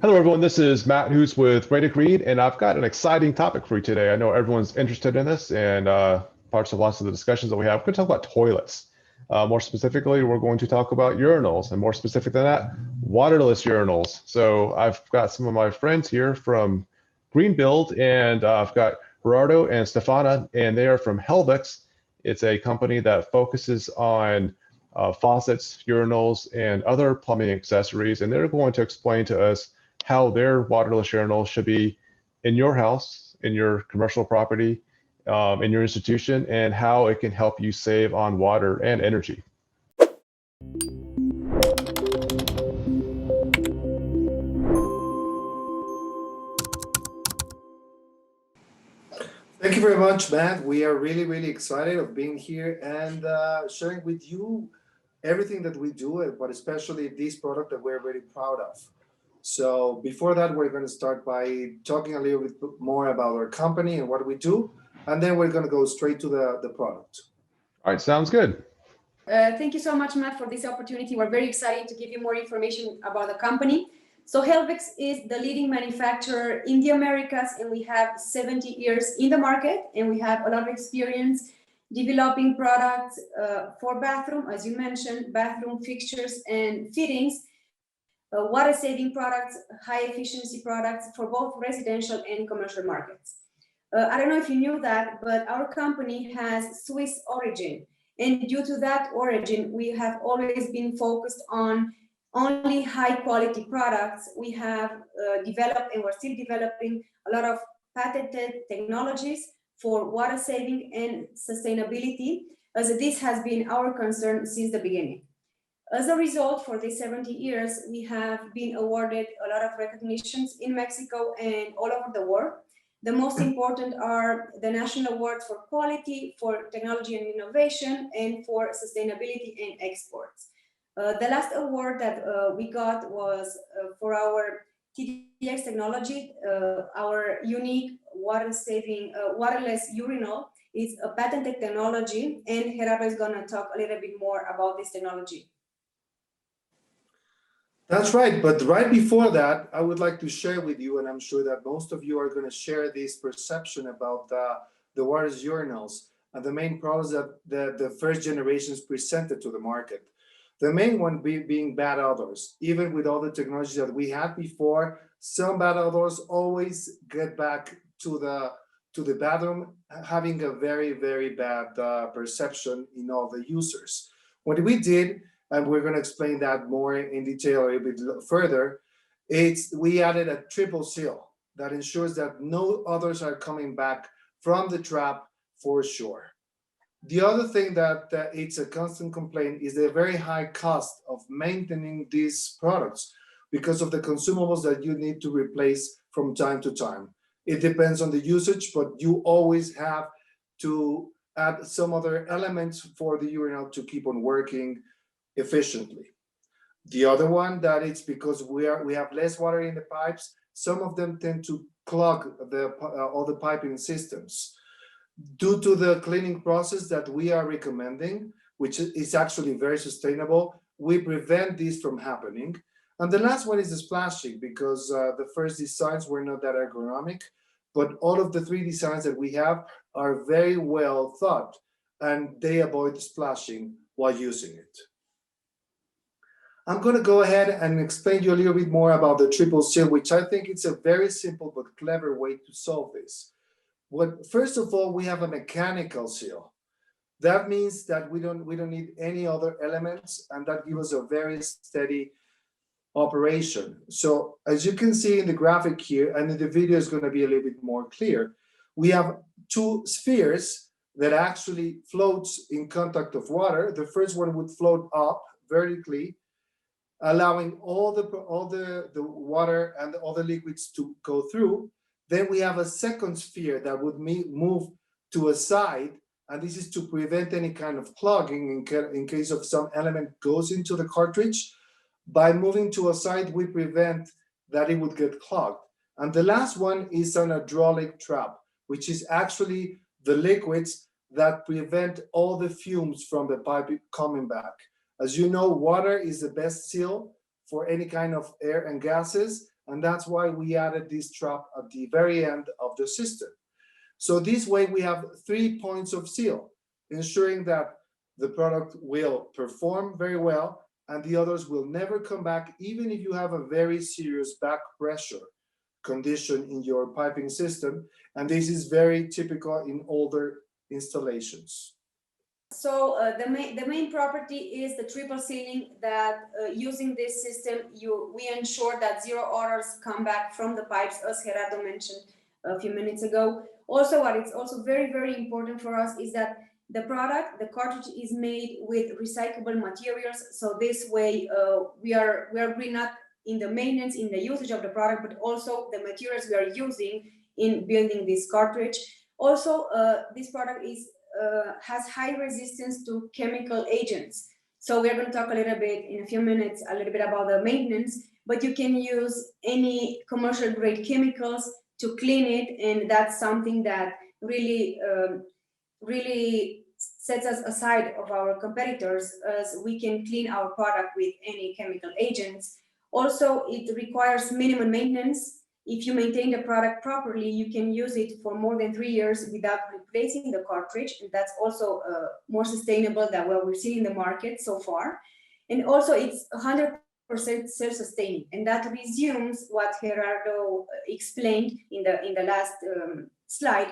Hello, everyone. This is Matt Hoots with Ready to Read, and I've got an exciting topic for you today. I know everyone's interested in this, and parts of lots of the discussions that we have. We're going to talk about toilets. More specifically, we're going to talk about urinals, and more specific than that, waterless urinals. So I've got some of my friends here from Green Build, and I've got Gerardo and Stefana, and they are from Helvex. It's a company that focuses on faucets, urinals, and other plumbing accessories, and they're going to explain to us how their waterless urinal should be in your house, in your commercial property, in your institution, and how it can help you save on water and energy. Thank you very much, Matt. We are really, really excited of being here and sharing with you everything that we do, but especially this product that we're very proud of. So before that, we're going to start by talking a little bit more about our company and what we do, and then we're going to go straight to the product. All right, sounds good. Thank you so much, Matt, for this opportunity. We're very excited to give you more information about the company. So Helvex is the leading manufacturer in the Americas, and we have 70 years in the market, and we have a lot of experience developing products for bathroom, as you mentioned, bathroom fixtures and fittings, water-saving products, high-efficiency products for both residential and commercial markets. I don't know if you knew that, but our company has Swiss origin. And due to that origin, we have always been focused on only high-quality products. We have developed, and we're still developing, a lot of patented technologies for water saving and sustainability, as this has been our concern since the beginning. As a result, for these 70 years, we have been awarded a lot of recognitions in Mexico and all over the world. The most important are the national awards for quality, for technology and innovation, and for sustainability and exports. The last award that we got was for our TDX technology, our unique water-saving, waterless urinal. It's a patented technology, and Gerardo is going to talk a little bit more about this technology. That's right. But right before that, I would like to share with you, and I'm sure that most of you are going to share this perception about the waterless urinals and the main products that the first generations presented to the market. The main one being bad odors. Even with all the technologies that we had before, some bad odors always get back to the bathroom, having a very, very bad perception in all the users. What we did, and we're going to explain that more in detail a bit further, we added a triple seal that ensures that no others are coming back from the trap for sure. The other thing that it's a constant complaint is the very high cost of maintaining these products because of the consumables that you need to replace from time to time. It depends on the usage, but you always have to add some other elements for the urinal to keep on working efficiently. The other one, that it's because we have less water in the pipes. Some of them tend to clog all the piping systems. Due to the cleaning process that we are recommending, which is actually very sustainable, we prevent this from happening. And the last one is the splashing, because the first designs were not that ergonomic, but all of the three designs that we have are very well thought, and they avoid splashing while using it. I'm going to go ahead and explain you a little bit more about the triple seal, which I think it's a very simple but clever way to solve this. First of all, we have a mechanical seal. That means that we don't need any other elements, and that gives us a very steady operation. So as you can see in the graphic here, and in the video is going to be a little bit more clear, we have two spheres that actually floats in contact of water. The first one would float up vertically, allowing all the water and all the liquids to go through. Then we have a second sphere that would move to a side, and this is to prevent any kind of clogging in case of some element goes into the cartridge. By moving to a side, we prevent that it would get clogged. And the last one is an hydraulic trap, which is actually the liquids that prevent all the fumes from the pipe coming back. As you know, water is the best seal for any kind of air and gases, And that's why we added this trap at the very end of the system. So this way we have 3 points of seal, ensuring that the product will perform very well and the others will never come back, even if you have a very serious back pressure condition in your piping system. And this is very typical in older installations. So the main property is the triple sealing, that using this system, we ensure that zero odors come back from the pipes, as Gerardo mentioned a few minutes ago. Also, what is also very, very important for us is that the product, the cartridge, is made with recyclable materials. So this way, we are not in the maintenance, in the usage of the product, but also the materials we are using in building this cartridge. Also, this product has high resistance to chemical agents. So we're going to talk a little bit in a few minutes, a little bit about the maintenance, but you can use any commercial grade chemicals to clean it. And that's something that really, really sets us aside of our competitors, as we can clean our product with any chemical agents. Also, it requires minimum maintenance. If you maintain the product properly, you can use it for more than 3 years without replacing the cartridge. And that's also more sustainable than what we're seeing in the market so far. And also it's 100% self-sustaining. And that resumes what Gerardo explained in the last slide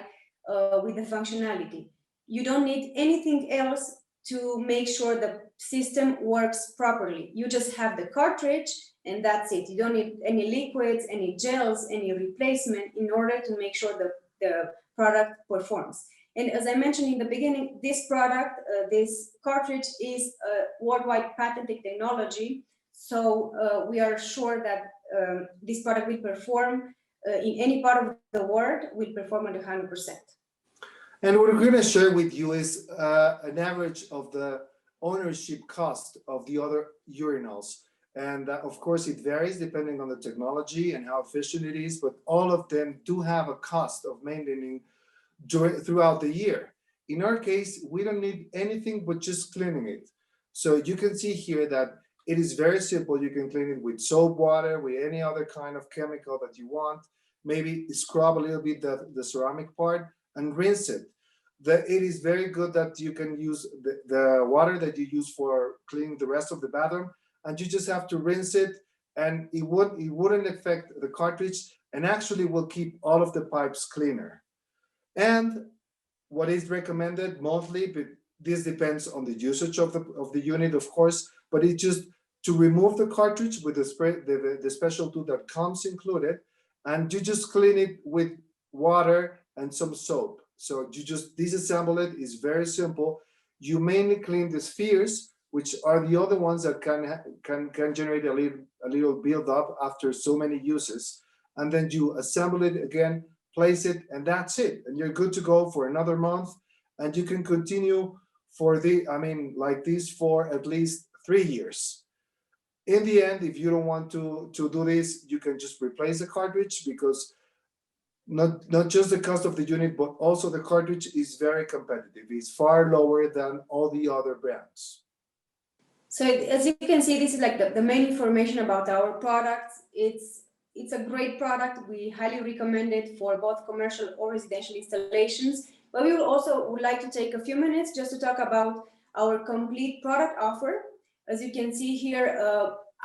with the functionality. You don't need anything else to make sure the system works properly. You just have the cartridge, and that's it. You don't need any liquids, any gels, any replacement in order to make sure that the product performs. And as I mentioned in the beginning, this product, this cartridge is a worldwide patented technology. So we are sure that this product will perform in any part of the world, will perform at 100%. And what we're going to share with you is an average of the ownership cost of the other urinals. And of course, it varies depending on the technology and how efficient it is, but all of them do have a cost of maintaining throughout the year. In our case, we don't need anything but just cleaning it. So you can see here that it is very simple. You can clean it with soap water, with any other kind of chemical that you want. Maybe scrub a little bit the ceramic part and rinse it. It is very good that you can use the water that you use for cleaning the rest of the bathroom, and you just have to rinse it, and it wouldn't affect the cartridge, and actually will keep all of the pipes cleaner. And what is recommended monthly, but this depends on the usage of the unit, of course, but it's just to remove the cartridge with the special tool that comes included, and you just clean it with water and some soap. So you just disassemble it. It's very simple. You mainly clean the spheres, which are the other ones that can generate a little build up after so many uses, and then you assemble it again, place it, and that's it. And you're good to go for another month, and you can continue for like this for at least 3 years. In the end, if you don't want to do this, you can just replace the cartridge, because not just the cost of the unit, but also the cartridge is very competitive. It's far lower than all the other brands. So as you can see, this is like the main information about our product. It's a great product. We highly recommend it for both commercial or residential installations. But we would like to take a few minutes just to talk about our complete product offer. As you can see here,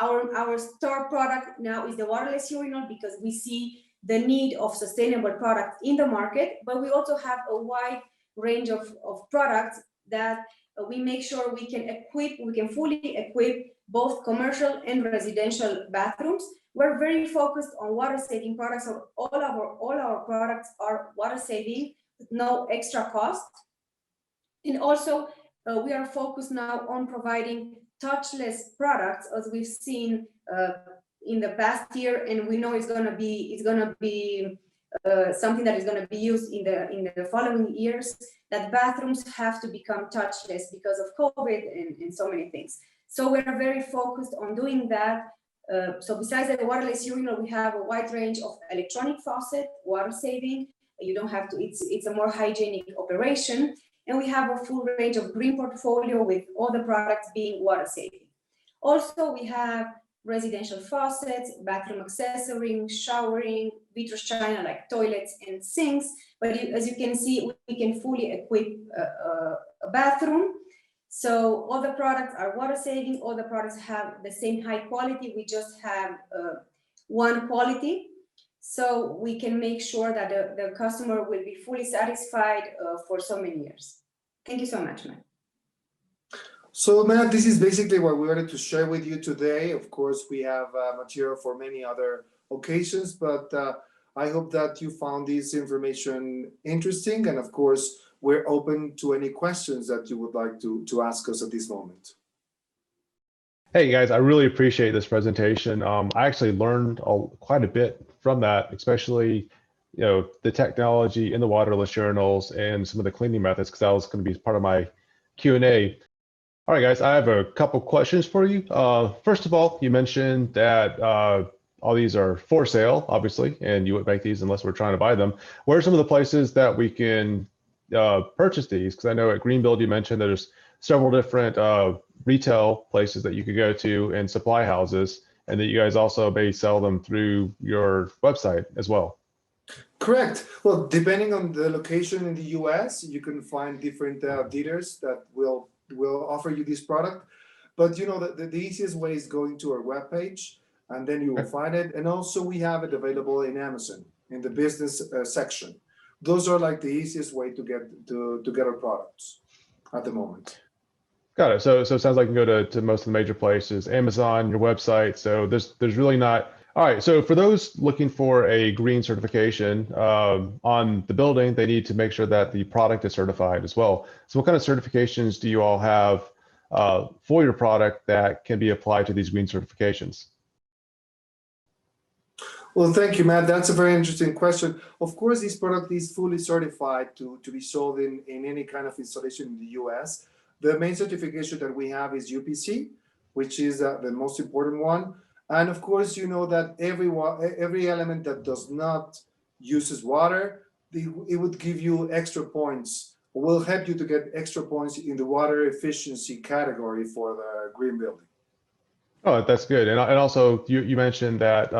our star product now is the waterless urinal, because we see the need of sustainable products in the market. But we also have a wide range of products that we make sure we can fully equip both commercial and residential bathrooms. We're very focused on water saving products. So all our products are water saving with no extra cost. And also we are focused now on providing touchless products, as we've seen in the past year, and we know it's going to be something that is going to be used in the following years, that bathrooms have to become touchless because of COVID and so many things. So we're very focused on doing that. So besides the waterless urinal, we have a wide range of electronic faucet, water saving. You don't have to, it's a more hygienic operation. And we have a full range of green portfolio with all the products being water saving. Also, we have residential faucets, bathroom accessories, showering, vitreous china like toilets and sinks. But as you can see, we can fully equip a bathroom. So all the products are water saving, all the products have the same high quality, we just have one quality. So we can make sure that the customer will be fully satisfied for so many years. Thank you so much, Matt. So Matt, this is basically what we wanted to share with you today. Of course, we have material for many other occasions, but I hope that you found this information interesting. And of course, we're open to any questions that you would like to ask us at this moment. Hey guys, I really appreciate this presentation. I actually learned quite a bit from that, especially the technology in the waterless urinals and some of the cleaning methods, because that was going to be part of my Q&A. All right, guys, I have a couple questions for you. First of all, you mentioned that all these are for sale, obviously, and you wouldn't make these unless we're trying to buy them. Where are some of the places that we can purchase these? Because I know at Greenbuild you mentioned there's several different retail places that you could go to and supply houses, and that you guys also may sell them through your website as well. Correct. Well, depending on the location in the US, you can find different dealers that will offer you this product. But the easiest way is going to our webpage, and then you will find it. And also we have it available in Amazon in the business section. Those are like the easiest way to get our products at the moment. Got it. So it sounds like you can go to most of the major places, Amazon, your website. So there's really not. All right. So for those looking for a green certification on the building, they need to make sure that the product is certified as well. So what kind of certifications do you all have for your product that can be applied to these green certifications? Well, thank you, Matt. That's a very interesting question. Of course, this product is fully certified to be sold in any kind of installation in the US. The main certification that we have is UPC, which is the most important one. And of course, you know that every element that does not uses water, it would give you extra points, or will help you to get extra points in the water efficiency category for the green building. Oh, that's good. And also you mentioned that,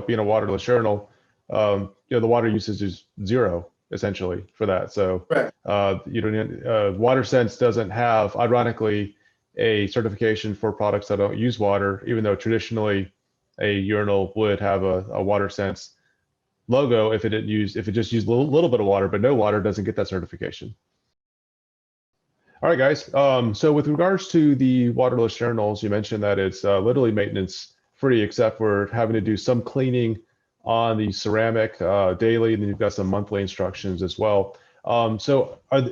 being a waterless urinal, the water usage is zero essentially for that. So, right. WaterSense doesn't have, ironically, a certification for products that don't use water, even though traditionally a urinal would have a WaterSense logo if it just used a little bit of water, but no water doesn't get that certification. All right, guys. So with regards to the waterless urinals, you mentioned that it's literally maintenance free, except for having to do some cleaning on the ceramic daily, and then you've got some monthly instructions as well.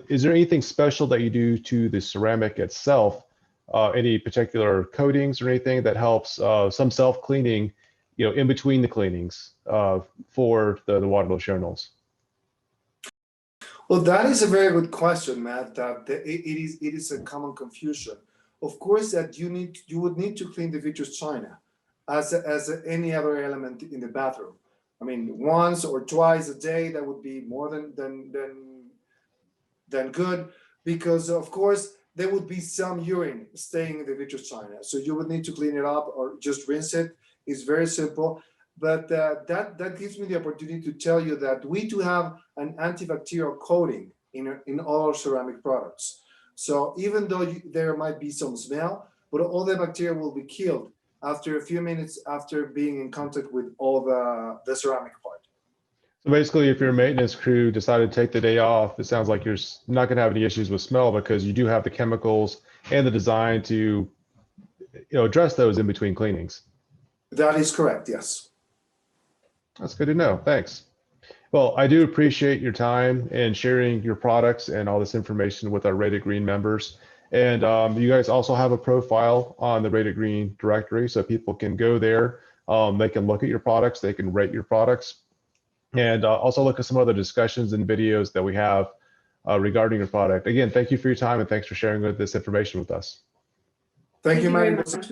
Is there anything special that you do to the ceramic itself? Any particular coatings or anything that helps some self-cleaning, in between the cleanings for the waterless urinals? Well, that is a very good question, Matt. That it is a common confusion. Of course, that you would need to clean the vitreous china as any other element in the bathroom. I mean, once or twice a day, that would be more than good, because of course there would be some urine staying in the vitreous china. So you would need to clean it up or just rinse it. It's very simple. But that gives me the opportunity to tell you that we do have an antibacterial coating in all our ceramic products. So even though there might be some smell, but all the bacteria will be killed after a few minutes after being in contact with all the ceramic part. So basically, if your maintenance crew decided to take the day off, it sounds like you're not going to have any issues with smell, because you do have the chemicals and the design to address those in between cleanings. That is correct, yes. That's good to know. Thanks. Well, I do appreciate your time and sharing your products and all this information with our Rated Green members. And you guys also have a profile on the Rated Green directory, so people can go there. They can look at your products, they can rate your products, and also look at some other discussions and videos that we have regarding your product. Again, thank you for your time, and thanks for sharing this information with us. Thank you very much. much.